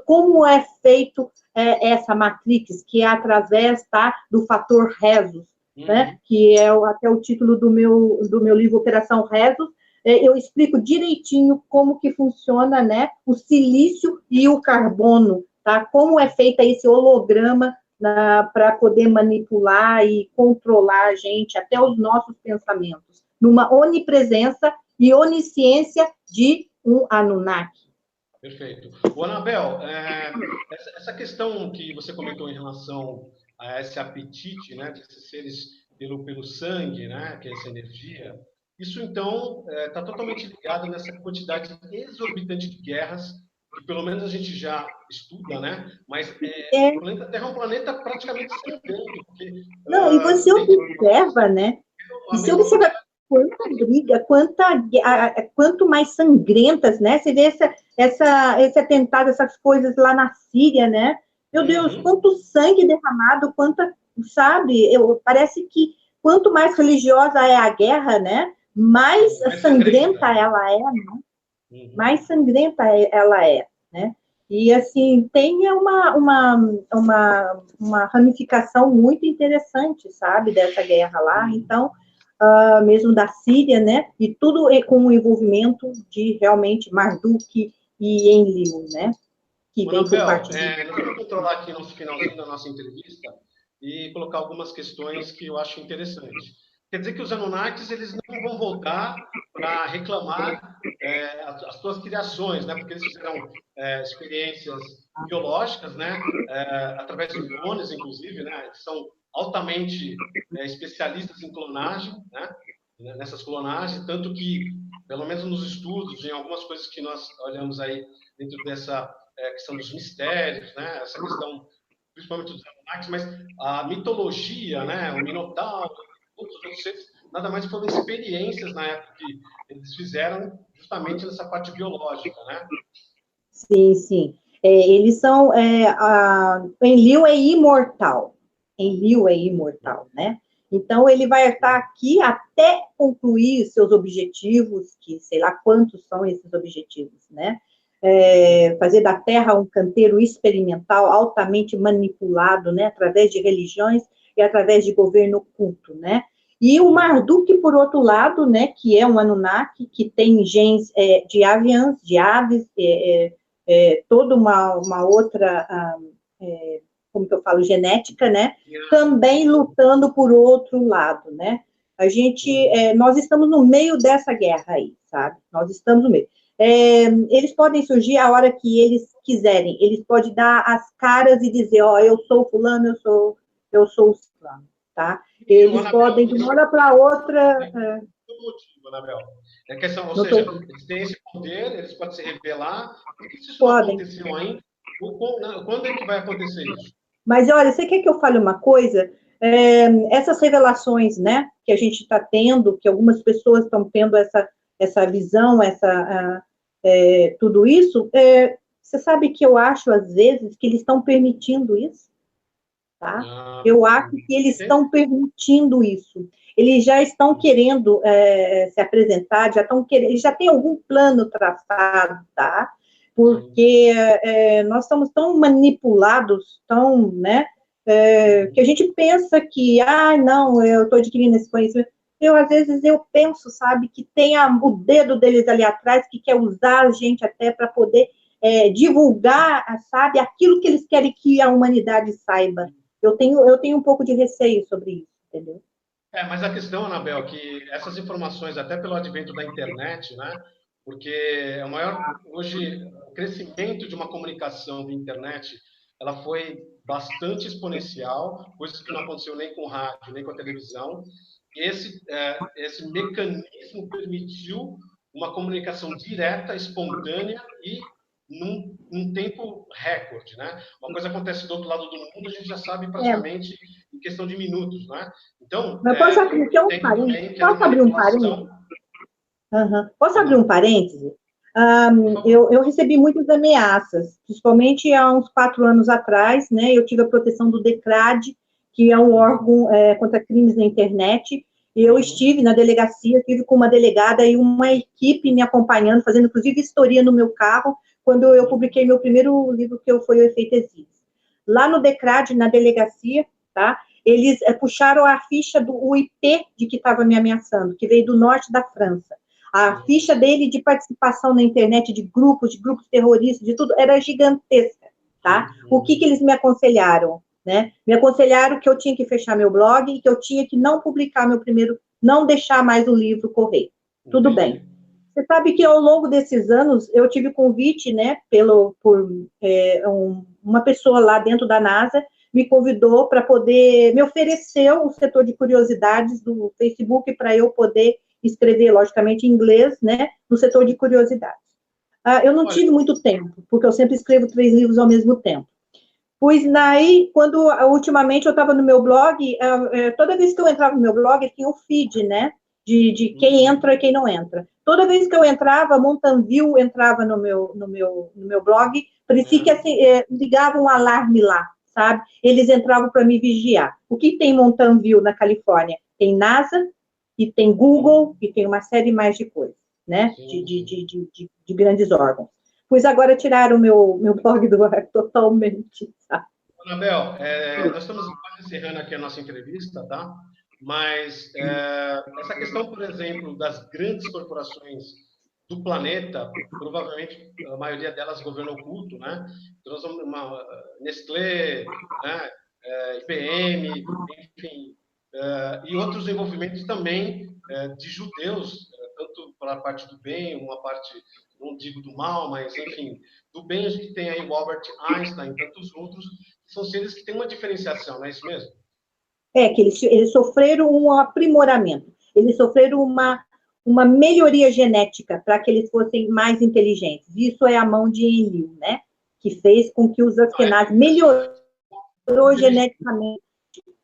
Como é feito essa matrix, que é através, tá? Do fator Rezos, né? Que é até o título do meu livro Operação Rezos. Eu explico direitinho como que funciona, né, o silício e o carbono, tá? Como é feita esse holograma para poder manipular e controlar a gente, até os nossos pensamentos, numa onipresença e onisciência de um Anunnaki. Perfeito. O Anabel, essa questão que você comentou em relação a esse apetite, né, desses seres pelo sangue, né, que é essa energia, isso então está totalmente ligado nessa quantidade exorbitante de guerras que pelo menos a gente já estuda, né? Mas o planeta Terra é um planeta praticamente sangrento, porque não, e você observa, né? E você observa quanta briga, quanto mais sangrentas, né? Você vê esse atentado, essas coisas lá na Síria, né? Meu Deus, quanto sangue derramado, sabe? Parece que quanto mais religiosa é a guerra, né? Mais sangrenta ela é, né? Mais sangrenta ela é, né? E, assim, tem uma ramificação muito interessante, sabe, dessa guerra lá. Então, mesmo da Síria, né? E tudo com o envolvimento de, realmente, Marduk e Enlil, né? Que vem por parte de... nós vamos controlar aqui no finalzinho da nossa entrevista e colocar algumas questões que eu acho interessantes. Quer dizer que os Anunnakis, eles não vão voltar para reclamar as suas criações, né? Porque eles fizeram experiências biológicas, né? Através de clones, inclusive, né? Eles são altamente especialistas em clonagem, né? Nessas clonagens, tanto que pelo menos nos estudos, em algumas coisas que nós olhamos aí dentro dessa questão dos mistérios, né? Essa questão, principalmente dos Anunnakis, mas a mitologia, né? O Minotauro, todos os outros seres, nada mais foram experiências na época que eles fizeram justamente nessa parte biológica, né? Sim, sim. Eles são. Enlil é imortal. Enlil é imortal, né? Então, ele vai estar aqui até concluir seus objetivos, que sei lá quantos são esses objetivos, né? Fazer da Terra um canteiro experimental altamente manipulado, né? Através de religiões e através de governo oculto, né? E o Marduk, por outro lado, né? Que é um Anunnaki, que tem genes de aviãs, de aves, toda uma outra, como que eu falo, genética, né? Também lutando por outro lado, né? Nós estamos no meio dessa guerra aí, sabe? Nós estamos no meio. Eles podem surgir a hora que eles quiserem. Eles podem dar as caras e dizer, ó, eu sou fulano, eu sou o fulano, tá? Eles podem, de uma hora para outra... motivo, Anabel. É questão, ou seja, eles têm esse poder, eles podem se revelar. Por que isso não aconteceu ainda? Quando é que vai acontecer isso? Mas, olha, você quer que eu fale uma coisa? Essas revelações, né, que a gente está tendo, que algumas pessoas estão tendo essa visão, tudo isso, você sabe que eu acho, às vezes, que eles estão permitindo isso, tá? Eu acho que eles estão permitindo isso. Eles já estão querendo se apresentar, eles já têm algum plano traçado, tá? Porque nós estamos tão manipulados, tão, né, que a gente pensa que, não, eu estou adquirindo esse conhecimento. Às vezes, eu penso, sabe, que tem o dedo deles ali atrás, que quer usar a gente até para poder divulgar, sabe, aquilo que eles querem que a humanidade saiba. Eu tenho um pouco de receio sobre isso, entendeu? Mas a questão, Anabel, é que essas informações, até pelo advento da internet, né? Porque hoje, o crescimento de uma comunicação de internet, ela foi bastante exponencial, coisa que não aconteceu nem com o rádio, nem com a televisão. Esse mecanismo permitiu uma comunicação direta, espontânea e num tempo recorde, né? Uma coisa acontece do outro lado do mundo, a gente já sabe praticamente em questão de minutos, né? Então, mas posso abrir um parênteses? Posso abrir um parêntese? Eu recebi muitas ameaças, principalmente há uns 4 anos atrás, né? Eu tive a proteção do DECRAD, que é um órgão contra crimes na internet. Eu estive na delegacia, estive com uma delegada e uma equipe me acompanhando, fazendo inclusive vistoria no meu carro, quando eu publiquei meu primeiro livro, que foi o Efeito Exílio. Lá no DECRAD, na delegacia, tá? Eles puxaram a ficha do IP de que estava me ameaçando, que veio do norte da França. A ficha dele de participação na internet, de grupos terroristas, de tudo, era gigantesca, tá? O que eles me aconselharam, né? Me aconselharam que eu tinha que fechar meu blog e que eu tinha que não publicar não deixar mais o livro correr. Tudo bem. Você sabe que ao longo desses anos, eu tive convite, né, por uma pessoa lá dentro da NASA, me convidou para poder, me ofereceu o setor de curiosidades do Facebook para eu poder escrever, logicamente, em inglês, né, no setor de curiosidades. Eu não tive muito tempo, porque eu sempre escrevo 3 livros ao mesmo tempo. Pois daí, quando ultimamente eu estava no meu blog, toda vez que eu entrava no meu blog, tinha um feed, né, de quem entra e quem não entra. Toda vez que eu entrava, Mountain View entrava no meu blog, parecia que assim, ligava um alarme lá, sabe? Eles entravam para me vigiar. O que tem Mountain View na Califórnia? Tem NASA, e tem Google, e tem uma série mais de coisas, né? De grandes órgãos. Pois agora tiraram o meu blog do ar totalmente, sabe? Anabel, nós estamos quase encerrando aqui a nossa entrevista, tá? Mas essa questão, por exemplo, das grandes corporações do planeta, provavelmente a maioria delas governo oculto, né? Então, Nestlé, né? IBM, enfim, e outros envolvimentos também de judeus, tanto para a parte do bem, uma parte, não digo do mal, mas, enfim, do bem a gente tem aí o Albert Einstein e tantos outros, que são seres que têm uma diferenciação, não é isso mesmo? Que eles sofreram um aprimoramento, eles sofreram uma melhoria genética para que eles fossem mais inteligentes. Isso é a mão de Enlil, né? Que fez com que os Askenazes melhorou geneticamente,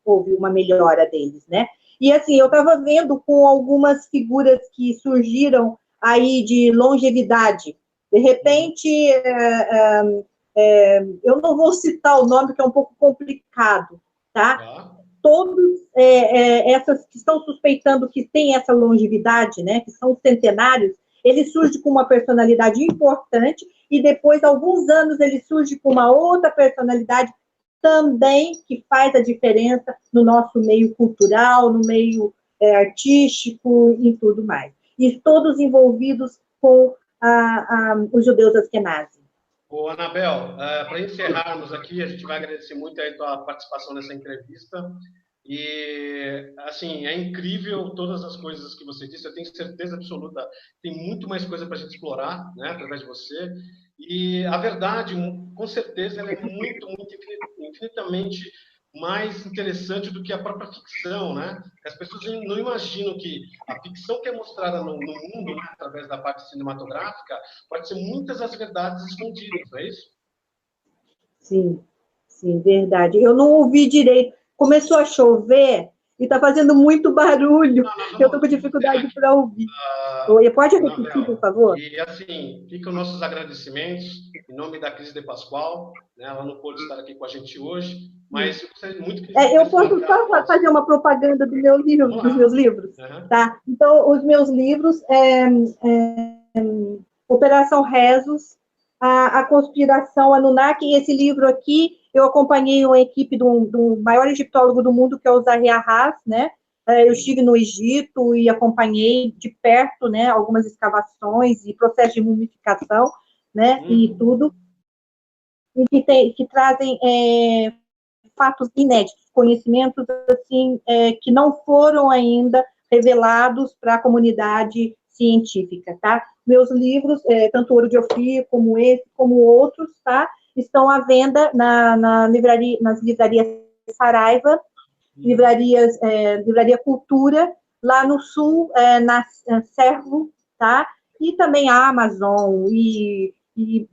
houve uma melhora deles, né? E assim, eu estava vendo com algumas figuras que surgiram aí de longevidade. De repente, eu não vou citar o nome, que é um pouco complicado, tá? Todos essas que estão suspeitando que tem essa longevidade, né, que são centenários, ele surge com uma personalidade importante e depois, alguns anos, ele surge com uma outra personalidade também que faz a diferença no nosso meio cultural, no meio artístico e tudo mais. E todos envolvidos com os judeus askenazes. Ô, Anabel, para encerrarmos aqui, a gente vai agradecer muito a tua participação nessa entrevista. E, assim, é incrível todas as coisas que você disse. Eu tenho certeza absoluta, tem muito mais coisa para a gente explorar, né, através de você. E a verdade, com certeza, ela é muito, muito, infinitamente mais interessante do que a própria ficção, né? As pessoas não imaginam que a ficção que é mostrada no mundo, né, através da parte cinematográfica, pode ser muitas as verdades escondidas, não é isso? Sim, sim, verdade. Eu não ouvi direito. Começou a chover e está fazendo muito barulho. Eu estou com dificuldade para ouvir. Pode repetir, por favor? E, assim, ficam nossos agradecimentos em nome da Cris de Pascoal, né? Ela não pôde estar aqui com a gente hoje, mas eu gostaria muito que eu posso só fazer uma propaganda dos meus livros, tá? Então, os meus livros Operação Rezos, a Conspiração Anunnaki, e esse livro aqui, eu acompanhei uma equipe do maior egiptólogo do mundo, que é o Zahi Hawass, né? Eu estive no Egito e acompanhei de perto, né, algumas escavações e processos de mumificação, né, e tudo, e que trazem fatos inéditos, conhecimentos assim que não foram ainda revelados para a comunidade científica, tá? Meus livros, tanto Ouro de Ofir, como esse, como outros, tá? Estão à venda nas livrarias Saraiva, Livraria Cultura, lá no Sul, na Servo, tá? E também a Amazon, e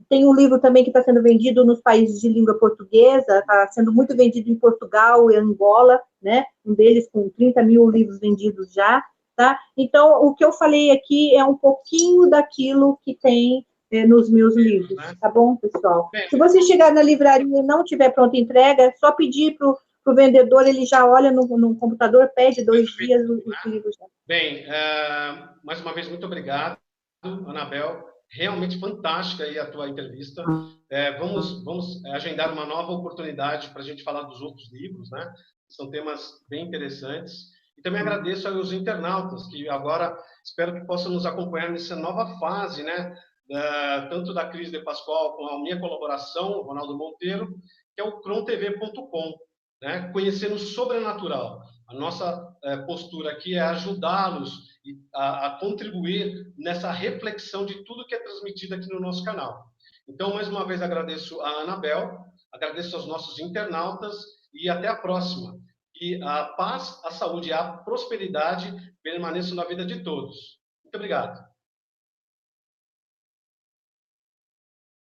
tem um livro também que está sendo vendido nos países de língua portuguesa, está sendo muito vendido em Portugal e Angola, né? Um deles com 30 mil livros vendidos já, tá? Então, o que eu falei aqui é um pouquinho daquilo que tem nos meus livros, tá bom, pessoal? Se você chegar na livraria e não tiver pronta entrega, é só pedir para o vendedor, ele já olha no computador, pede 2 dias os livros. Bem, mais uma vez, muito obrigado, Anabel. Realmente fantástica aí a tua entrevista. Vamos agendar uma nova oportunidade para a gente falar dos outros livros, né? São temas bem interessantes. E também agradeço aos internautas que agora espero que possam nos acompanhar nessa nova fase, né? Tanto da Cris de Pascoal com a minha colaboração, o Ronaldo Monteiro, que é o crontv.com, né? Conhecendo o sobrenatural. A nossa postura aqui é ajudá-los a contribuir nessa reflexão de tudo que é transmitido aqui no nosso canal. Então, mais uma vez, agradeço a Anabel, agradeço aos nossos internautas e até a próxima. Que a paz, a saúde e a prosperidade permaneçam na vida de todos. Muito obrigado.